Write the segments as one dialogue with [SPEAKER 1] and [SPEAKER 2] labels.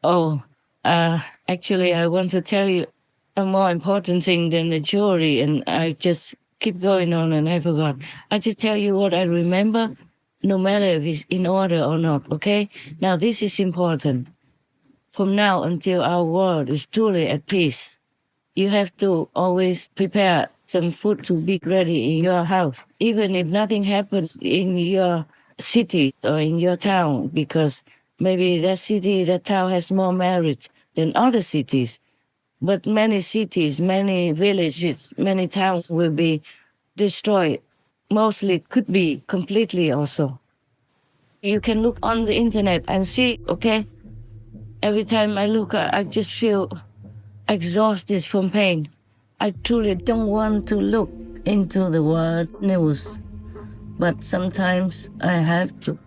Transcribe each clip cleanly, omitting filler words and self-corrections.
[SPEAKER 1] Oh, actually, I want to tell you a more important thing than the jewelry, and I just keep going on and I forgot. I just tell you what I remember, no matter if it's in order or not, okay? Now, this is important. From now until our world is truly at peace, you have to always prepare some food to be ready in your house, even if nothing happens in your city or in your town, because maybe that city, that town has more merit than other cities. But many cities, many villages, many towns will be destroyed. Mostly could be completely also. You can look on the internet and see, okay? Every time I look, I just feel exhausted from pain. I truly don't want to look into the world news, but sometimes I have to.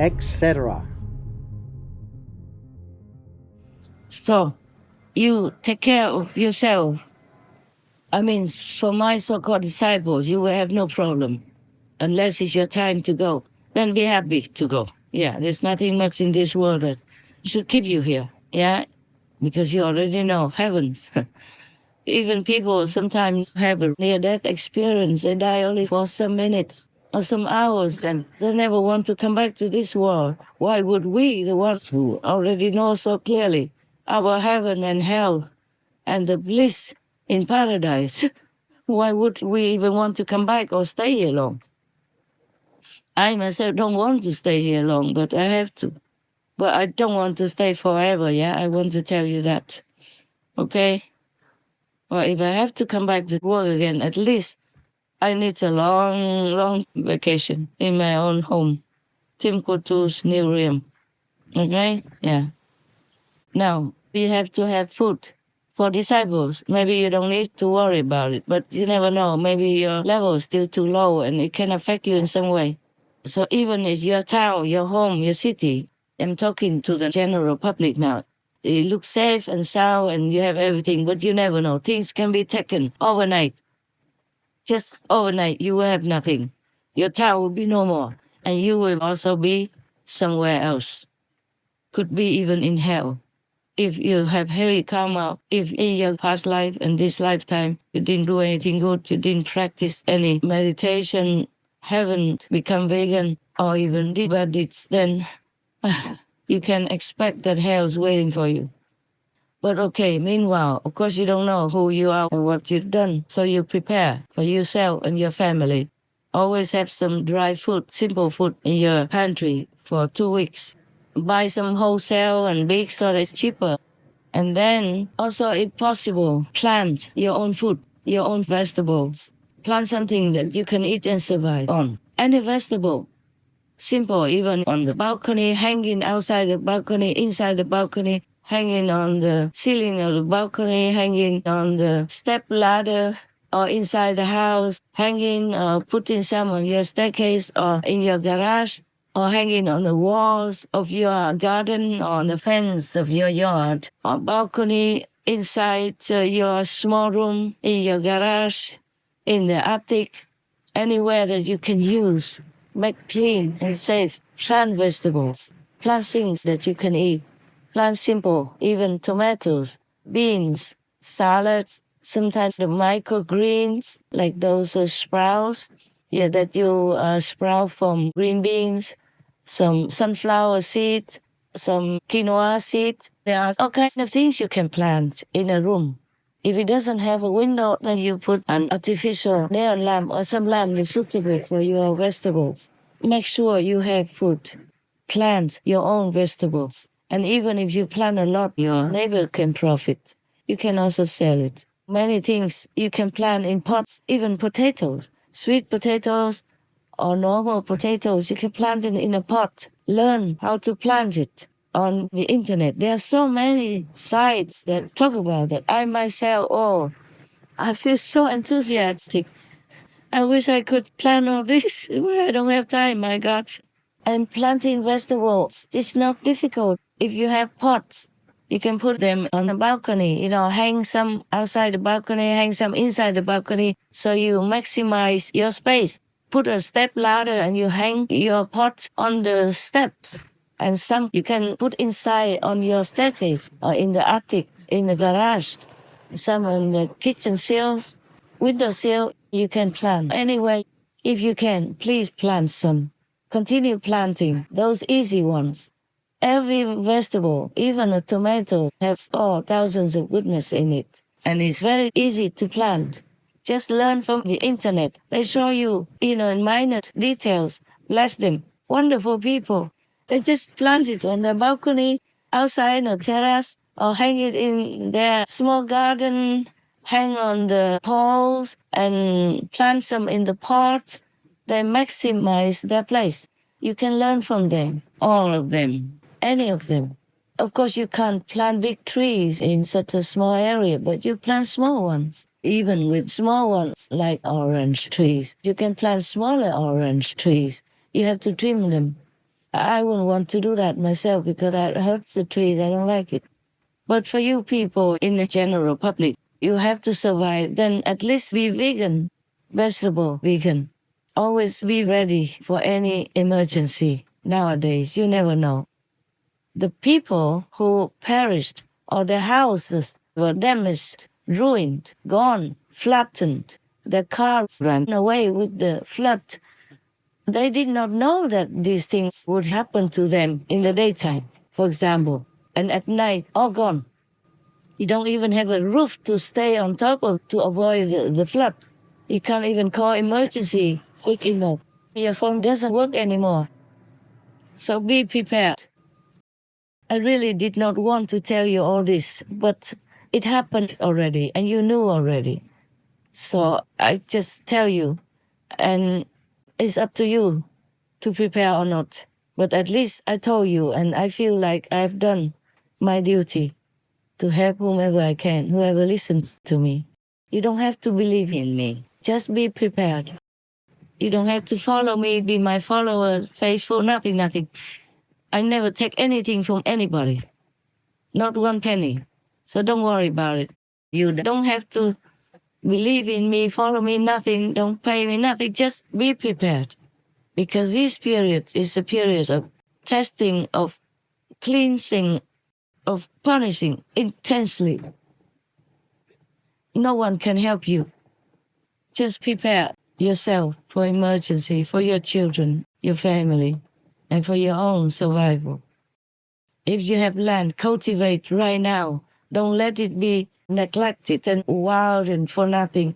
[SPEAKER 2] etc.
[SPEAKER 1] So, you take care of yourself. I mean, for my so-called disciples, you will have no problem, unless it's your time to go. Then be happy to go. Yeah, there's nothing much in this world that should keep you here. Yeah, because you already know heavens. Even people sometimes have a near-death experience. They die only for some minutes or some hours, then they never want to come back to this world. Why would we, the ones who already know so clearly our heaven and hell and the bliss in paradise, why would we even want to come back or stay here long? I myself don't want to stay here long, but I have to. But I don't want to stay forever, yeah? I want to tell you that. Okay? Well, if I have to come back to work again, at least I need a long, long vacation in my own home. Timbuktu's new realm. Okay? Yeah. Now, we have to have food for disciples. Maybe you don't need to worry about it, but you never know. Maybe your level is still too low and it can affect you in some way. So even if your town, your home, your city, I'm talking to the general public now, it looks safe and sound and you have everything, but you never know. Things can be taken overnight. Just overnight, you will have nothing. Your town will be no more, and you will also be somewhere else. Could be even in hell. If you have heavy karma, if in your past life and this lifetime you didn't do anything good, you didn't practice any meditation, haven't become vegan, or even did bad deeds, then you can expect that hell is waiting for you. But okay, meanwhile, of course you don't know who you are and what you've done, so you prepare for yourself and your family. Always have some dry food, simple food in your pantry for 2 weeks. Buy some wholesale and big so that it's cheaper. And then also, if possible, plant your own food, your own vegetables. Plant something that you can eat and survive on. Any vegetable. Simple, even on the balcony, hanging outside the balcony, inside the balcony, hanging on the ceiling of the balcony, hanging on the step ladder, or inside the house, hanging or putting some on your staircase or in your garage, or hanging on the walls of your garden or on the fence of your yard or balcony. inside your small room, in your garage, in the attic, anywhere that you can use. Make clean and safe. Plant vegetables. Plant things that you can eat. Plant simple, even tomatoes, beans, salads, sometimes the microgreens, like those sprouts, that you sprout from green beans, some sunflower seeds, some quinoa seeds. There are all kinds of things you can plant in a room. If it doesn't have a window, then you put an artificial neon lamp or some lamp is suitable for your vegetables. Make sure you have food. Plant your own vegetables. And even if you plant a lot, your neighbor can profit. You can also sell it. Many things you can plant in pots, even potatoes, sweet potatoes or normal potatoes, you can plant it in a pot. Learn how to plant it on the internet. There are so many sites that talk about it. I myself, I feel so enthusiastic. I wish I could plant all this. I don't have time, my God. And planting vegetables is not difficult. If you have pots, you can put them on the balcony, hang some outside the balcony, hang some inside the balcony, so you maximize your space. Put a step ladder and you hang your pots on the steps. And some you can put inside on your staircase or in the attic, in the garage. Some on the kitchen sills, window sill, you can plant. Anyway, if you can, please plant some. Continue planting those easy ones. Every vegetable, even a tomato, has thousands of goodness in it. And it's very easy to plant. Just learn from the internet. They show you, in minor details. Bless them. Wonderful people. They just plant it on the balcony, outside a terrace, or hang it in their small garden, hang on the poles, and plant some in the pots. They maximize their place. You can learn from them, all of them, any of them. Of course, you can't plant big trees in such a small area, but you plant small ones. Even with small ones like orange trees, you can plant smaller orange trees. You have to trim them. I wouldn't want to do that myself because that hurts the trees. I don't like it. But for you people in the general public, you have to survive. Then at least be vegan, vegetable vegan. Always be ready for any emergency. Nowadays, you never know. The people who perished or their houses were damaged, ruined, gone, flattened, their cars ran away with the flood. They did not know that these things would happen to them in the daytime, for example, and at night, all gone. You don't even have a roof to stay on top of to avoid the flood. You can't even call emergency quick enough. Your phone doesn't work anymore. So be prepared. I really did not want to tell you all this, but it happened already and you knew already. So I just tell you, and it's up to you to prepare or not. But at least I told you, and I feel like I've done my duty to help whomever I can, whoever listens to me. You don't have to believe in me. Just be prepared. You don't have to follow me, be my follower, faithful, nothing. I never take anything from anybody. Not one penny. So don't worry about it. You don't have to believe in me, follow me, nothing, don't pay me nothing. Just be prepared. Because this period is a period of testing, of cleansing, of punishing intensely. No one can help you. Just prepare yourself for emergency, for your children, your family, and for your own survival. If you have land, cultivate right now. Don't let it be neglected and wild and for nothing.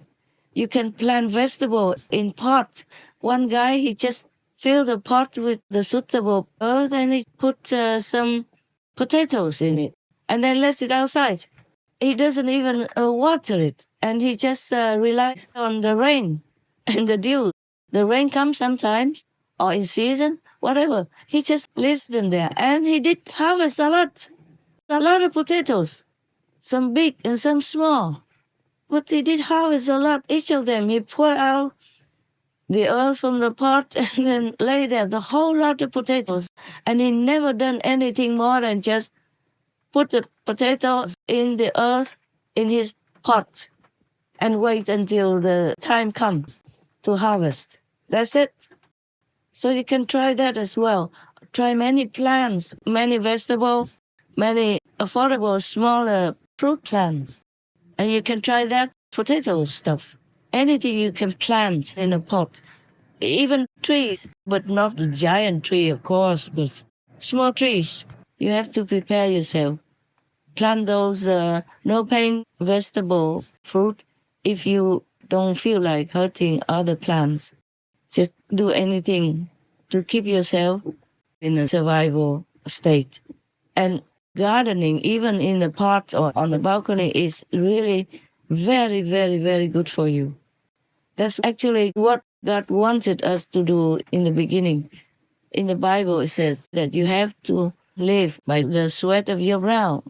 [SPEAKER 1] You can plant vegetables in pots. One guy, he just filled the pot with the suitable earth and he put some potatoes in it and then left it outside. He doesn't even water it, and he just relies on the rain and the dew. The rain comes sometimes, or in season, whatever. He just leaves them there, and he did harvest a lot of potatoes, some big and some small. But he did harvest a lot. Each of them, he poured out the earth from the pot and then lay there the whole lot of potatoes. And he never done anything more than just put the potatoes in the earth in his pot and wait until the time comes to harvest. That's it. So you can try that as well. Try many plants, many vegetables, many affordable, smaller fruit plants. And you can try that potato stuff. Anything you can plant in a pot. Even trees, but not a giant tree, of course, but small trees. You have to prepare yourself. Plant those no-pain vegetables, fruit, if you don't feel like hurting other plants. Just do anything to keep yourself in a survival state. And gardening, even in the pot or on the balcony, is really very, very, very good for you. That's actually what God wanted us to do in the beginning. In the Bible, it says that you have to live by the sweat of your brow,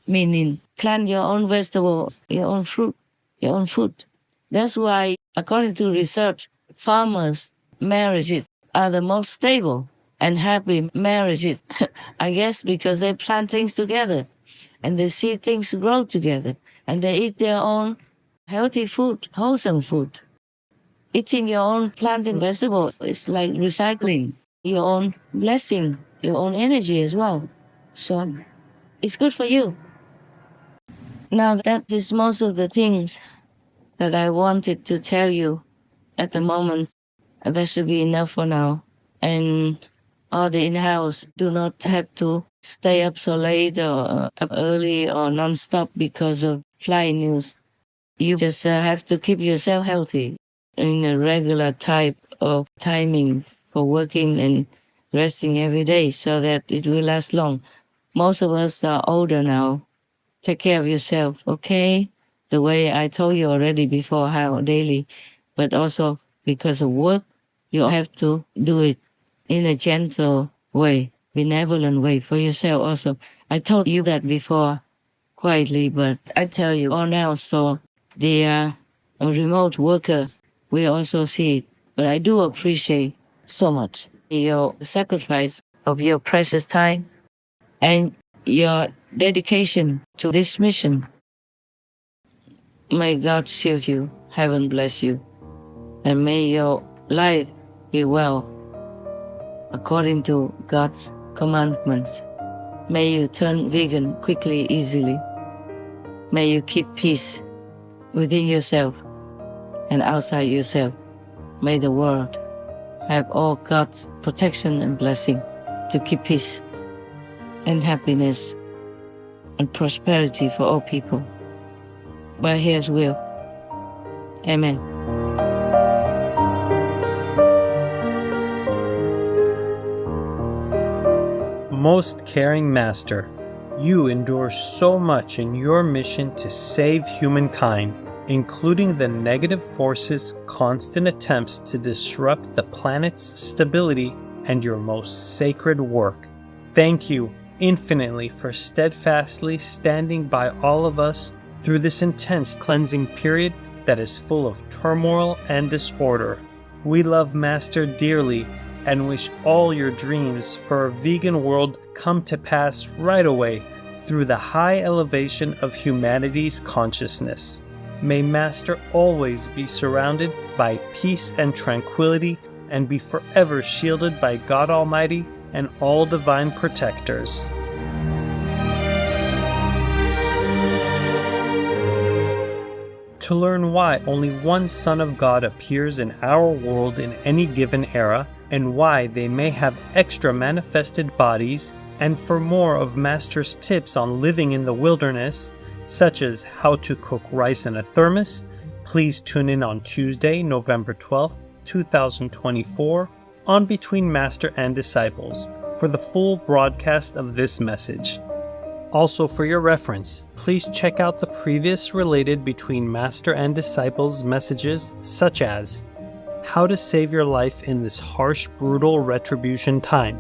[SPEAKER 1] meaning plant your own vegetables, your own fruit, your own food. That's why, according to research, farmers' marriages are the most stable and happy marriages, I guess, because they plant things together and they see things grow together and they eat their own healthy food, wholesome food. Eating your own planted vegetables is like recycling your own blessing, your own energy as well. So it's good for you. Now that is most of the things that I wanted to tell you at the moment. That should be enough for now. And all the in-house do not have to stay up so late or up early or non-stop because of flying news. You just have to keep yourself healthy in a regular type of timing for working and resting every day so that it will last long. Most of us are older now. Take care of yourself, okay? The way I told you already before, how daily, but also because of work, you have to do it in a gentle way, benevolent way for yourself also. I told you that before quietly, but I tell you all now, so the remote workers will also see it. But I do appreciate so much your sacrifice of your precious time and your dedication to this mission. May God shield you, heaven bless you, and may your life be well according to God's commandments. May you turn vegan quickly, easily. May you keep peace within yourself and outside yourself. May the world have all God's protection and blessing to keep peace and happiness and prosperity for all people. By His will. Amen.
[SPEAKER 2] Most caring Master, you endure so much in your mission to save humankind, including the negative forces' constant attempts to disrupt the planet's stability and your most sacred work. Thank you infinitely for steadfastly standing by all of us through this intense cleansing period that is full of turmoil and disorder. We love Master dearly and wish all your dreams for a vegan world come to pass right away through the high elevation of humanity's consciousness. May Master always be surrounded by peace and tranquility and be forever shielded by God Almighty and all divine protectors. To learn why only one Son of God appears in our world in any given era, and why they may have extra manifested bodies, and for more of Master's tips on living in the wilderness, such as how to cook rice in a thermos, please tune in on Tuesday, November 12th, 2024, on Between Master and Disciples, for the full broadcast of this message. Also, for your reference, please check out the previous related Between Master and Disciples messages, such as how to save your life in this harsh, brutal retribution time,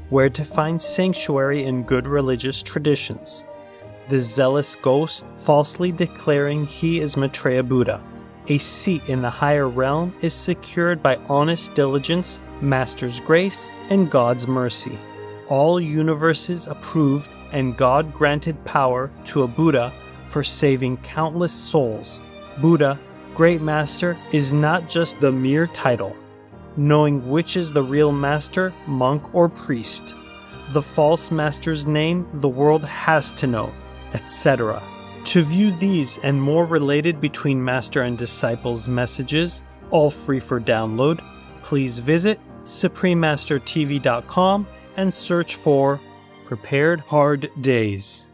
[SPEAKER 2] where to find sanctuary in good religious traditions, the zealous ghost falsely declaring he is Maitreya Buddha. A seat in the higher realm is secured by honest diligence, Master's grace, and God's mercy. All universes approved and God granted power to a Buddha for saving countless souls. Buddha, Great Master, is not just the mere title. Knowing which is the real master, monk, or priest, the false master's name the world has to know, etc. To view these and more related between master and disciples messages, all free for download, please visit suprememastertv.com and search for Prepared Hard Days.